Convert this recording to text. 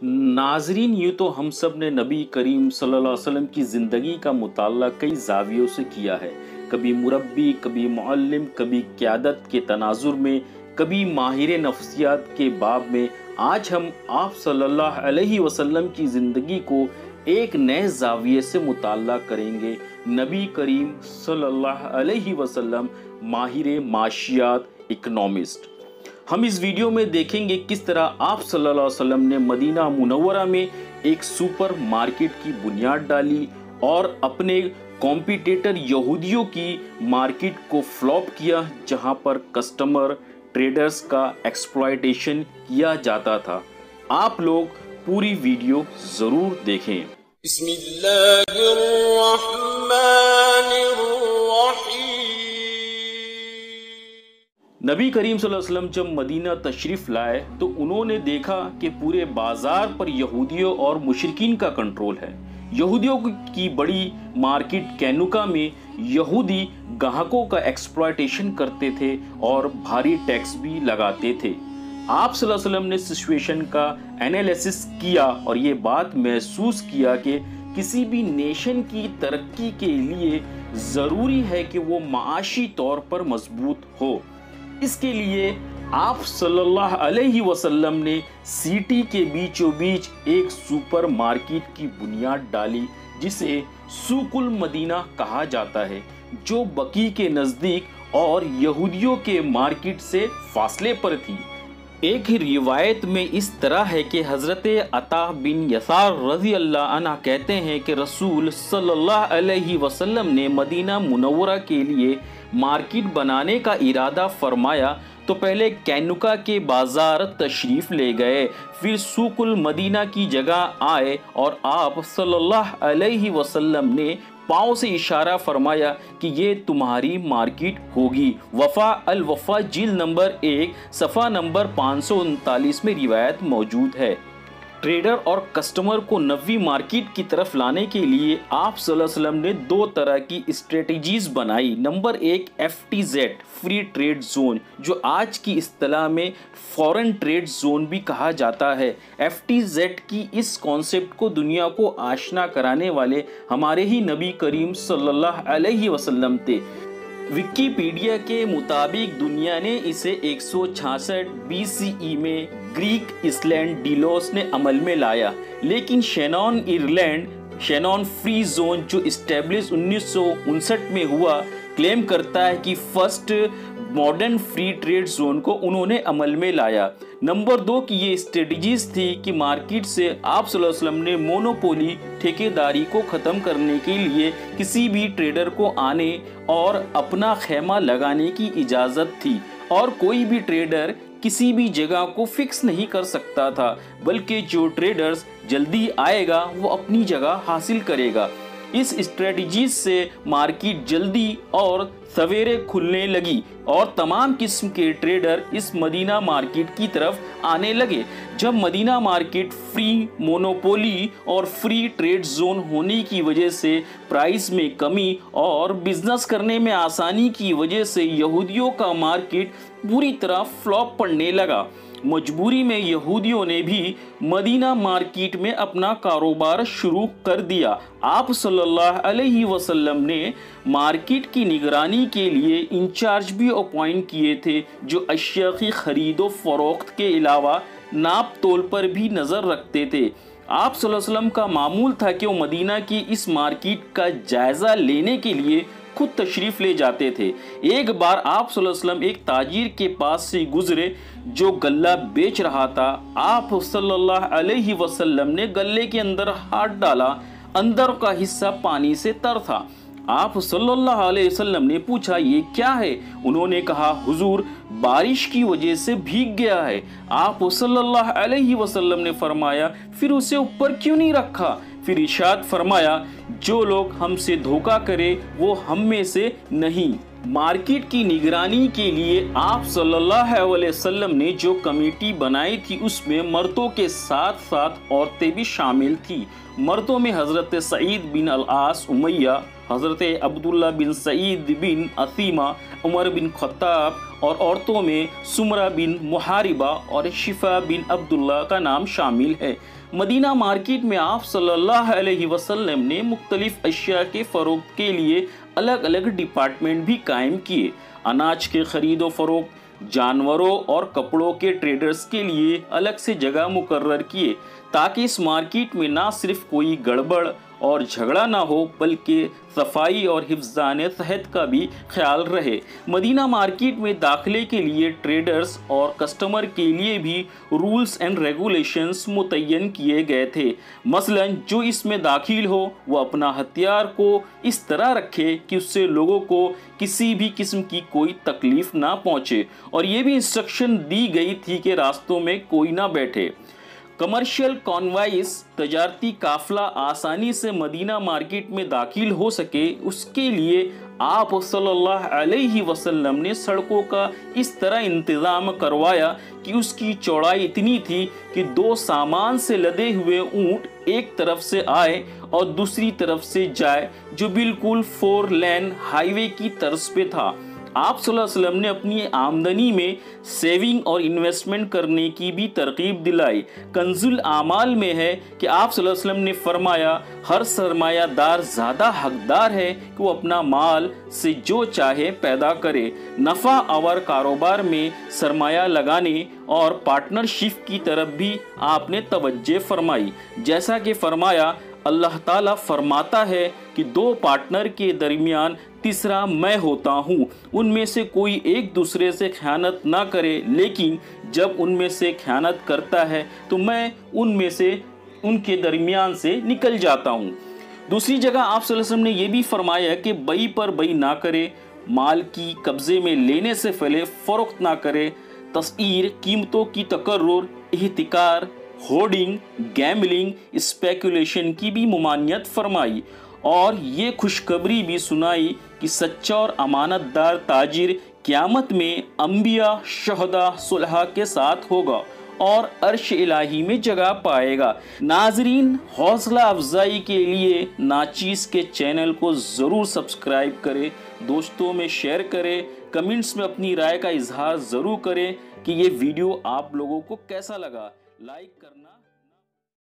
नाजरीन, यूँ तो हम सब ने नबी करीम सल्लल्लाहु अलैहि वसल्लम की ज़िंदगी का मुताला कई ज़ावियों से किया है। कभी मुरब्बी, कभी मुअल्लिम, कभी क़यादत के तनाजुर में, कभी माहिर नफ्सियात के बाब में। आज हम आप सल्लल्लाहु अलैहि वसल्लम की ज़िंदगी को एक नए ज़ाविये से मुताला करेंगे। नबी करीम सल्लल्लाहु अलैहि वसल्लम माहिर माशियात, इकनॉमिस्ट। हम इस वीडियो में देखेंगे किस तरह आप सल्लल्लाहु अलैहि वसल्लम ने मदीना मुनव्वरा में एक सुपर मार्केट की बुनियाद डाली और अपने कॉम्पिटिटर यहूदियों की मार्केट को फ्लॉप किया, जहां पर कस्टमर ट्रेडर्स का एक्सप्लॉयटेशन किया जाता था। आप लोग पूरी वीडियो जरूर देखें। नबी करीम सल्लल्लाहु अलैहि वसल्लम जब मदीना तशरीफ़ लाए तो उन्होंने देखा कि पूरे बाज़ार पर यहूदियों और मुशरिकीन का कंट्रोल है। यहूदियों की बड़ी मार्केट कैनुका में यहूदी ग्राहकों का एक्सप्लॉयटेशन करते थे और भारी टैक्स भी लगाते थे। आप सल्लल्लाहु अलैहि वसल्लम ने सिचुएशन का एनालिसिस किया और ये बात महसूस किया कि किसी भी नेशन की तरक्की के लिए ज़रूरी है कि वो माशी तौर पर मजबूत हो। इसके लिए आप सल्लल्लाहु अलैहि वसल्लम ने सिटी के बीचों बीच एक सुपर मार्केट की बुनियाद डाली, जिसे सूकुल मदीना कहा जाता है, जो बकी के नज़दीक और यहूदियों के मार्केट से फासले पर थी। एक रिवायत में इस तरह है कि हज़रत अता बिन यसार रज़ी अल्लाह अन्हा कहते हैं कि रसूल सल्लल्लाहु अलैहि वसल्लम ने मदीना मुनव्वरा के लिए मार्केट बनाने का इरादा फरमाया तो पहले कैनुका के बाज़ार तशरीफ़ ले गए, फिर सूकुल मदीना की जगह आए और आप सल्लल्लाहु अलैहि वसल्लम ने पाँव से इशारा फरमाया कि ये तुम्हारी मार्केट होगी। वफ़ा अल वफ़ा जिल्द नंबर 1 सफ़ा नंबर 539 में रिवायत मौजूद है। ट्रेडर और कस्टमर को नवी मार्केट की तरफ लाने के लिए आप सल्लल्लाहु अलैहि वसल्लम ने दो तरह की स्ट्रेटजीज बनाई। Number 1 FTZ free trade zone, जो आज की इस्तिलाह में फॉरेन ट्रेड जोन भी कहा जाता है। FTZ की इस कॉन्सेप्ट को दुनिया को आशना कराने वाले हमारे ही नबी करीम सल्लल्लाहु अलैहि वसल्लम थे। विकिपीडिया के मुताबिक दुनिया ने इसे 166 BCE में ग्रीक इसलैंड डिलोस ने अमल में लाया, लेकिन शैनॉन फ्री जोन जो इस्टेब्लिश 1959 में हुआ, क्लेम करता है कि first modern free trade zone को उन्होंने अमल में लाया। नंबर 2 की ये स्ट्रेटजीज थी कि मार्केट से आप सल्लल्लाहु अलैहि वसल्लम ने मोनोपोली ठेकेदारी को ख़त्म करने के लिए किसी भी ट्रेडर को आने और अपना खेमा लगाने की इजाज़त थी, और कोई भी ट्रेडर किसी भी जगह को फिक्स नहीं कर सकता था, बल्कि जो ट्रेडर्स जल्दी आएगा वो अपनी जगह हासिल करेगा। इस स्ट्रेटजी से मार्केट जल्दी और सवेरे खुलने लगी और तमाम किस्म के ट्रेडर इस मदीना मार्केट की तरफ आने लगे। जब मदीना मार्केट फ्री मोनोपोली और फ्री ट्रेड जोन होने की वजह से प्राइस में कमी और बिजनेस करने में आसानी की वजह से यहूदियों का मार्केट पूरी तरह फ्लॉप पड़ने लगा। मजबूरी में यहूदियों ने भी मदीना मार्केट में अपना कारोबार शुरू कर दिया। आप सल्लल्लाहु अलैहि वसल्लम ने मार्केट की निगरानी के लिए इंचार्ज भी अपॉइंट किए थे, जो अशिया की खरीदो फरोख्त के अलावा नाप तोल पर भी नज़र रखते थे। आप सल्लल्लाहु अलैहि वसल्लम का मामूल था कि वो मदीना की इस मार्केट का जायज़ा लेने के लिए खुद तशरीफ़ ले जाते थे। एक बार आप सल्लल्लाहु अलैहि वसल्लम एक ताजिर के पास से गुजरे जो गल्ला बेच रहा था। आप सल्लल्लाहु अलैहि वसल्लम ने गल्ले के अंदर हाथ डाला, अंदर का हिस्सा पानी से तर था। आप सल्लल्लाहु अलैहि वसल्लम ने पूछा, ये क्या है? उन्होंने कहा, हुजूर बारिश की वजह से भीग गया है। आप सल्लल्लाहु अलैहि वसल्लम ने फरमाया, फिर उसे ऊपर क्यों नहीं रखा? फिर इरशाद फरमाया, जो लोग हमसे धोखा करे वो हम में से नहीं। मार्केट की निगरानी के लिए आप सल्लल्लाहु अलैहि वसल्लम ने जो कमेटी बनाई थी उसमें मर्दों के साथ साथ औरतें भी शामिल थी। मर्दों में हज़रत सईद बिन अल आस उमैया हज़रत अब्दुल्ला बिन सईद बिन असीमा, उमर बिन खत्ताब और औरतों में सुमरा बिन मुहारिबा और शिफा बिन अब्दुल्ला का नाम शामिल है। मदीना मार्केट में आप सल्लल्लाहु अलैहि वसल्लम ने मुख्तलिफ अशिया के फ़रोग के लिए अलग अलग डिपार्टमेंट भी कायम किए। अनाज के खरीदो फरोख्त, जानवरों और कपड़ों के ट्रेडर्स के लिए अलग से जगह मुकर्रर किए, ताकि इस मार्केट में ना सिर्फ कोई गड़बड़ और झगड़ा ना हो, बल्कि सफाई और हिफ्ज़ान सेहत का भी ख्याल रहे। मदीना मार्केट में दाखिले के लिए ट्रेडर्स और कस्टमर के लिए भी रूल्स एंड रेगुलेशंस मुतय्यन किए गए थे। मसलन जो इसमें दाखिल हो वो अपना हथियार को इस तरह रखे कि उससे लोगों को किसी भी किस्म की कोई तकलीफ ना पहुँचे, और ये भी इंस्ट्रक्शन दी गई थी कि रास्तों में कोई ना बैठे। कमर्शियल कॉन्वाइस, तजारती काफिला आसानी से मदीना मार्केट में दाखिल हो सके, उसके लिए आप सल्लल्लाहु अलैहि वसल्लम ने सड़कों का इस तरह इंतज़ाम करवाया कि उसकी चौड़ाई इतनी थी कि 2 सामान से लदे हुए ऊँट एक तरफ से आए और दूसरी तरफ से जाए, जो बिल्कुल 4 लेन हाईवे की तर्ज पे था। आप सल्लल्लाहु अलैहि वसल्लम ने अपनी आमदनी में सेविंग और इन्वेस्टमेंट करने की भी तरकीब दिलाई। कंजुल आमाल में है कि आप सल्लल्लाहु अलैहि वसल्लम ने फरमाया, हर सरमायादार ज़्यादा हकदार है कि वो अपना माल से जो चाहे पैदा करे। नफ़ा आवर कारोबार में सरमाया लगाने और पार्टनरशिप की तरफ भी आपने तवज्जो फरमाई। जैसा कि फरमाया, अल्लाह ताला फरमाता है कि 2 पार्टनर के दरमियान तीसरा मैं होता हूँ, उनमें से कोई एक दूसरे से ख़यानत ना करे, लेकिन जब उनमें से ख़यानत करता है तो मैं उनमें से उनके दरमियान से निकल जाता हूँ। दूसरी जगह आप सल्लल्लाहु अलैहि वसल्लम ने यह भी फरमाया कि बई पर बई ना करे, माल की कब्ज़े में लेने से पहले फ़रोख्त ना करे, तस्ईर, कीमतों की तकर्रुर, इहतिकार, होर्डिंग, गैम्बलिंग, स्पेकुलेशन की भी मुमानियत फरमाई, और ये खुशखबरी भी सुनाई कि सच्चा और अमानतदार ताजिर क़यामत में अंबिया, शहदा, सुलहा के साथ होगा और अर्श इलाही में जगह पाएगा। नाजरीन, हौसला अफजाई के लिए नाचीज़ के चैनल को ज़रूर सब्सक्राइब करें, दोस्तों में शेयर करें, कमेंट्स में अपनी राय का इजहार ज़रूर करें कि ये वीडियो आप लोगों को कैसा लगा। लाइक करना